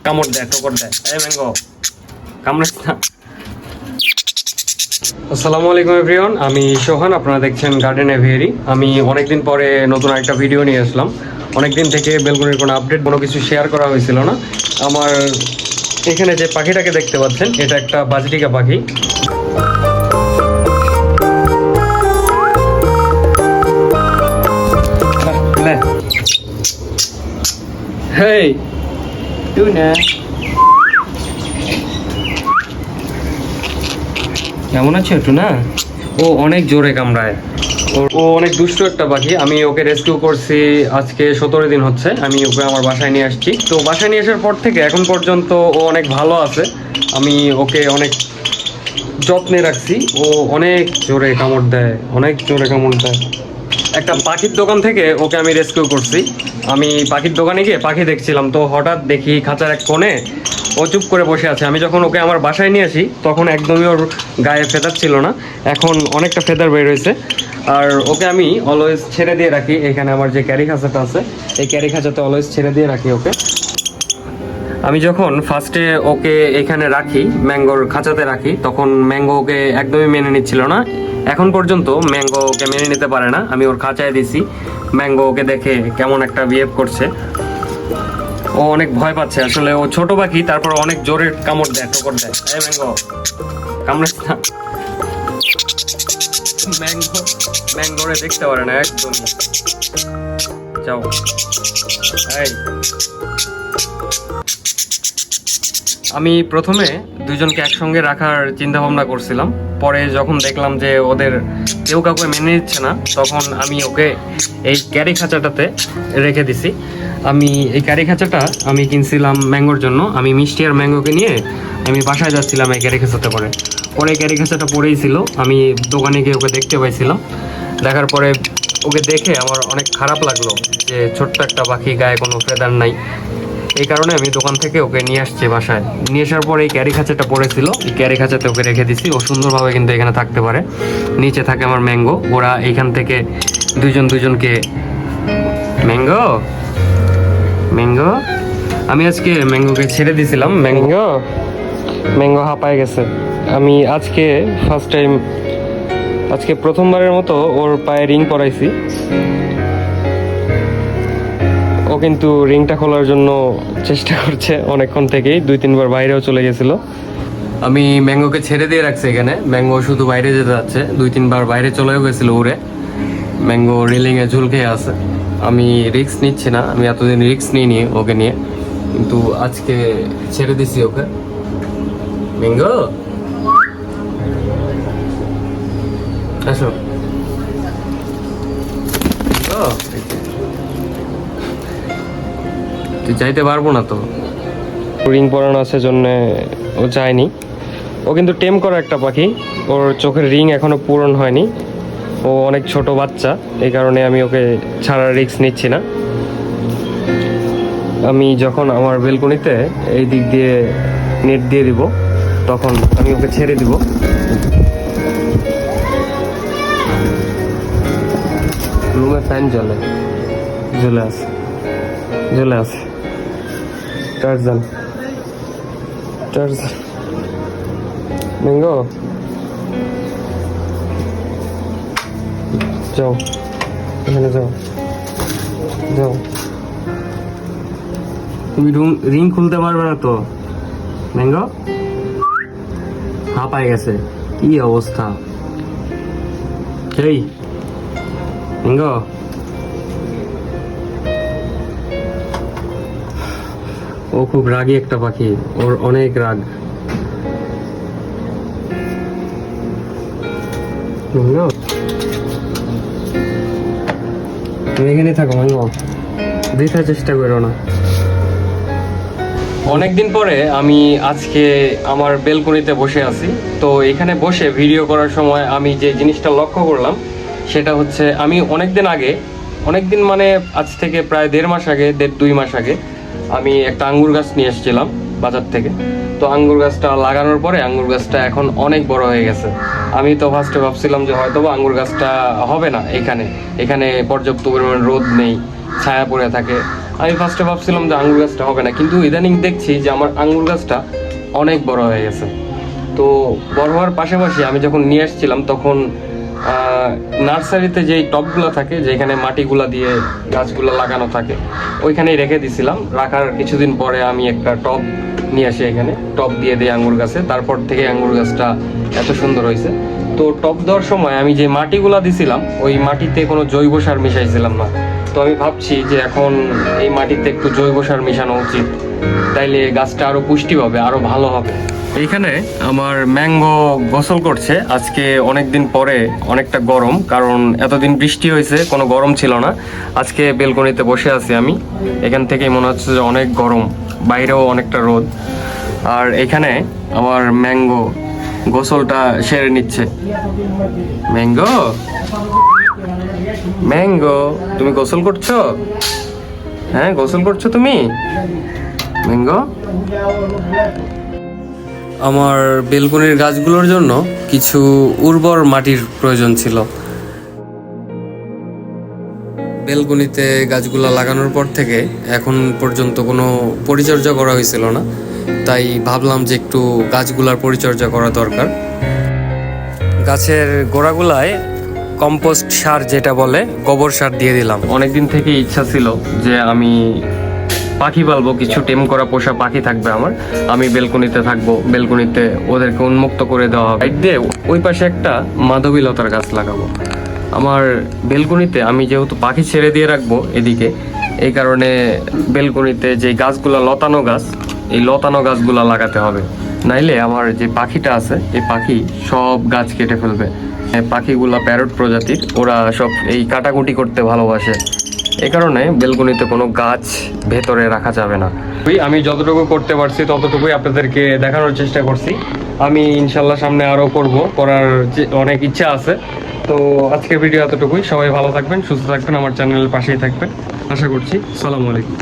কামড় দেয়, ঠোকর দেয়। এই ম্যাঙ্গো কামড়াস না। আসসালামু আলাইকুম এভরিওয়ান, আমি সোহান, আপনারা দেখছেন গার্ডেন এভিয়ারি। আমি অনেকদিন পরে নতুন একটা ভিডিও নিয়ে আসলাম। অনেকদিন থেকে বেলকনির কোনো আপডেট, কোনো কিছু শেয়ার করা হয়েছিল না। আমার এখানে যে পাখিটাকে দেখতে পাচ্ছেন, এটা একটা বাজরিকা পাখি। হেই তুই না, কেমন আছো একটু না? ও অনেক জোরে কামড়ায়। ও অনেক দুষ্ট একটা পাখি। আমি ওকে রেস্কিউ করছি আজকে 17 দিন হচ্ছে। আমি ওকে আমার বাসায় নিয়ে আসছি। তো বাসায় নিয়ে আসার পর থেকে এখন পর্যন্ত ও অনেক ভালো আছে। আমি ওকে অনেক যত্নে রাখছি। ও অনেক জোরে কামড় দেয়, অনেক জোরে কামড় দেয়। একটা পাখির দোকান থেকে ওকে আমি রেস্কিউ করছি। আমি পাখির দোকানে গিয়ে পাখি দেখছিলাম, তো হঠাৎ দেখি খাঁচার এক কোণে ও চুপ করে বসে আছে। আমি যখন ওকে আমার বাসায় নিয়ে আসি তখন একদমই ওর গায়ে ফেদার ছিল না, এখন অনেকটা ফেদার বের হয়েছে। আর ওকে আমি অলওয়েজ ছেড়ে দিয়ে রাখি। এখানে আমার যে ক্যারি খাঁচাটা আছে, এই ক্যারি খাঁচাতে অলওয়েজ ছেড়ে দিয়ে রাখি ওকে। আমি যখন ফার্স্টে ওকে এখানে রাখি, ম্যাঙ্গোর খাঁচাতে রাখি, তখন ম্যাঙ্গো ওকে একদমই মেনে নিচ্ছিল না। এখন পর্যন্ত ম্যাঙ্গো ওকে মেনে নিতে পারে না। আমি ওর খাঁচায় দিছি, ম্যাঙ্গো ওকে দেখে কেমন একটা বিহেভ করছে। ও অনেক ভয় পাচ্ছে। আসলে ও ছোট পাখি, তারপর অনেক জোরে কামড় দেয়, ঠোকর দেয়। এই ম্যাঙ্গো কামড়াস না। ম্যাঙ্গো ম্যাঙ্গোরে দেখতে পারে না একদমই। যাও। এই আমি প্রথমে দুজনকে একসঙ্গে রাখার চিন্তা ভাবনা করছিলাম। পরে যখন দেখলাম যে ওদের কেউ কাউকে মেনে নিচ্ছে না, তখন আমি ওকে এই ক্যারি খাঁচাটাতে রেখে দিছি। আমি এই ক্যারি খাঁচাটা আমি কিনছিলাম ম্যাঙ্গোর জন্য। আমি মিষ্টি আর ম্যাঙ্গোকে নিয়ে আমি বাসায় যাচ্ছিলাম এই ক্যারি খাঁচাতে করে। পরে ক্যারি খাঁচাটা পরেই ছিল। আমি দোকানে গিয়ে ওকে দেখতে পাইছিলাম। দেখার পরে ওকে দেখে আমার অনেক খারাপ লাগলো যে ছোট্ট একটা পাখি, গায়ে কোনো ফেদার নাই। এই কারণে আমি দোকান থেকে ওকে নিয়ে আসছি বাসায়। নিয়ে আসার পর এই ক্যারি খাঁচাটা পড়েছিল, এই ক্যারি খাঁচাতে ওকে রেখে দিছি। ও সুন্দরভাবে কিন্তু এখানে থাকতে পারে। নিচে থাকে আমার ম্যাঙ্গো। ওরা এইখান থেকে দুজনকে ম্যাঙ্গো ম্যাঙ্গো আমি আজকে ম্যাঙ্গোকে ছেড়ে দিয়েছিলাম। ম্যাঙ্গো হাঁপায় গেছে। আমি আজকে ফার্স্ট টাইম, আজকে প্রথমবারের মতো ওর পায়ে রিং পরাইছি। ও কিন্তু রিংটা খোলার জন্য চেষ্টা করছে অনেকক্ষণ থেকেই, 2-3 বার বাইরেও চলে গেছিল। আমি ম্যাঙ্গোকে ছেড়ে দিয়ে রাখছি এখানে। ম্যাঙ্গো শুধু বাইরে যেতে যাচ্ছে, 2-3 বার বাইরে চলেও গেছিল উড়ে। ম্যাঙ্গো রেলিংয়ে ঝুল খেয়ে আছে। আমি রিস্ক নিচ্ছি না, আমি এতদিন রিস্ক নিইনি ওকে নিয়ে, কিন্তু আজকে ছেড়ে দিছি ওকে। ম্যাঙ্গো আসো। তুই চাইতে পারবো না তো, রিং পরানো আছে জন্য ও চায়নি। ও কিন্তু টেম করা একটা পাখি, ওর চোখের রিং এখনো পূরণ হয়নি। ও অনেক ছোট বাচ্চা, এই কারণে আমি ওকে ছাড়ার রিস্ক নিচ্ছি না। আমি যখন আমার বেলকনিতে এই দিক দিয়ে নেট দিয়ে দিব, তখন আমি ওকে ছেড়ে দিব। রুমে ফ্যান জ্বলে আছে। টারজান ম্যাঙ্গো যাও, এখানে যাও। তুমি রিং খুলতে পারবে না তো ম্যাঙ্গো? হাঁপায় গেছে, কি অবস্থা। এই ম্যাঙ্গো ও খুব রাগী একটা পাখি, ওর অনেক রাগ। তুমি এখানে থাকো ম্যাঙ্গো, দেখার চেষ্টা করো না। অনেকদিন পরে আমি আজকে আমার বেলকনিতে বসে আছি। তো এখানে বসে ভিডিও করার সময় আমি যে জিনিসটা লক্ষ্য করলাম, সেটা হচ্ছে আমি অনেকদিন মানে আজ থেকে প্রায় 1.5 মাস আগে, 1.5-2 মাস আগে আমি একটা আঙ্গুর গাছ নিয়ে এসেছিলাম বাজার থেকে। তো আঙ্গুর গাছটা লাগানোর পরে আঙ্গুর গাছটা এখন অনেক বড় হয়ে গেছে। আমি তো ফার্স্টে ভাবছিলাম যে হয়তো আঙ্গুর গাছটা হবে না। এখানে পর্যাপ্ত পরিমাণ রোদ নেই, ছায়া পড়ে থাকে। আমি ফার্স্টে ভাবছিলাম যে আঙ্গুর গাছটা হবে না, কিন্তু ইদানিং দেখছি যে আমার আঙ্গুর গাছটা অনেক বড় হয়ে গেছে। তো বড় হওয়ার পাশাপাশি আমি যখন নিয়ে আসছিলাম তখন নার্সারিতে যেই টবগুলো থাকে, যেখানে মাটিগুলা দিয়ে গাছগুলো লাগানো থাকে, ওইখানেই রেখে দিছিলাম। রাখার কিছুদিন পরে আমি একটা টব নিয়ে আসি, এখানে টব দিয়ে দিই আঙ্গুর গাছে। তারপর থেকে আঙ্গুর গাছটা এত সুন্দর হয়েছে। তো টব দেওয়ার সময় আমি যে মাটিগুলা দিছিলাম, ওই মাটিতে কোনো জৈব সার মিশাইছিলাম না। তো আমি ভাবছি যে এখন এই মাটিতে একটু জৈব সার মেশানো উচিত, তাইলে গাছটা আরো পুষ্টি পাবে, আরো ভালো হবে। এইখানে আমার ম্যাঙ্গো গোসল করছে আজকে অনেক দিন পরে। অনেকটা গরম, কারণ এতদিন বৃষ্টি হয়েছে, কোনো গরম ছিল না। আজকে বেলকনিতে বসে আছি আমি, এখান থেকেই মনে হচ্ছে যে অনেক গরম, বাইরেও অনেকটা রোদ। আর এখানে আমার ম্যাঙ্গো গোসলটা সেরে নিচ্ছে। ম্যাঙ্গো, ম্যাঙ্গো, তুমি গোসল করছো? হ্যাঁ, গোসল করছো তুমি ম্যাঙ্গো? আমার বেলকনির গাছগুলোর জন্য কিছু উর্বর মাটির প্রয়োজন ছিল। বেলকনিতে গাছগুলো লাগানোর পর থেকে এখন পর্যন্ত কোনো পরিচর্যা করা হয়েছিল না, তাই ভাবলাম যে একটু গাছগুলার পরিচর্যা করা দরকার। গাছের গোড়াগুলায় কম্পোস্ট সার, যেটা বলে গোবর সার, দিয়ে দিলাম। অনেকদিন থেকে ইচ্ছা ছিল যে আমি পাখি পালবো, কিছু টেম করা পোষা পাখি থাকবে আমার, আমি বেলকনিতে থাকবো, বেলকনিতে ওদেরকে উন্মুক্ত করে দেওয়া হবে। দিয়ে ওই পাশে একটা মাধবীলতার গাছ লাগাবো। আমার বেলকনিতে আমি যেহেতু পাখি ছেড়ে দিয়ে রাখবো এদিকে, এই কারণে বেলকনিতে যে গাছগুলো লতানো গাছ, এই লতানো গাছগুলো লাগাতে হবে, নাইলে আমার যে পাখিটা আছে এই পাখি সব গাছ কেটে ফেলবে। পাখিগুলা প্যারট প্রজাতির, ওরা সব এই কাটাকুটি করতে ভালোবাসে, এই কারণে বেলকনিতে কোনো গাছ ভেতরে রাখা যাবে না। আমি যতটুকু করতে পারছি ততটুকুই আপনাদেরকে দেখানোর চেষ্টা করছি। আমি ইনশাল্লাহ সামনে আরও করার অনেক ইচ্ছা আছে। তো আজকের ভিডিও এতটুকুই। সবাই ভালো থাকবেন, সুস্থ থাকবেন, আমার চ্যানেলের পাশেই থাকবেন, আশা করছি। আসসালামু আলাইকুম।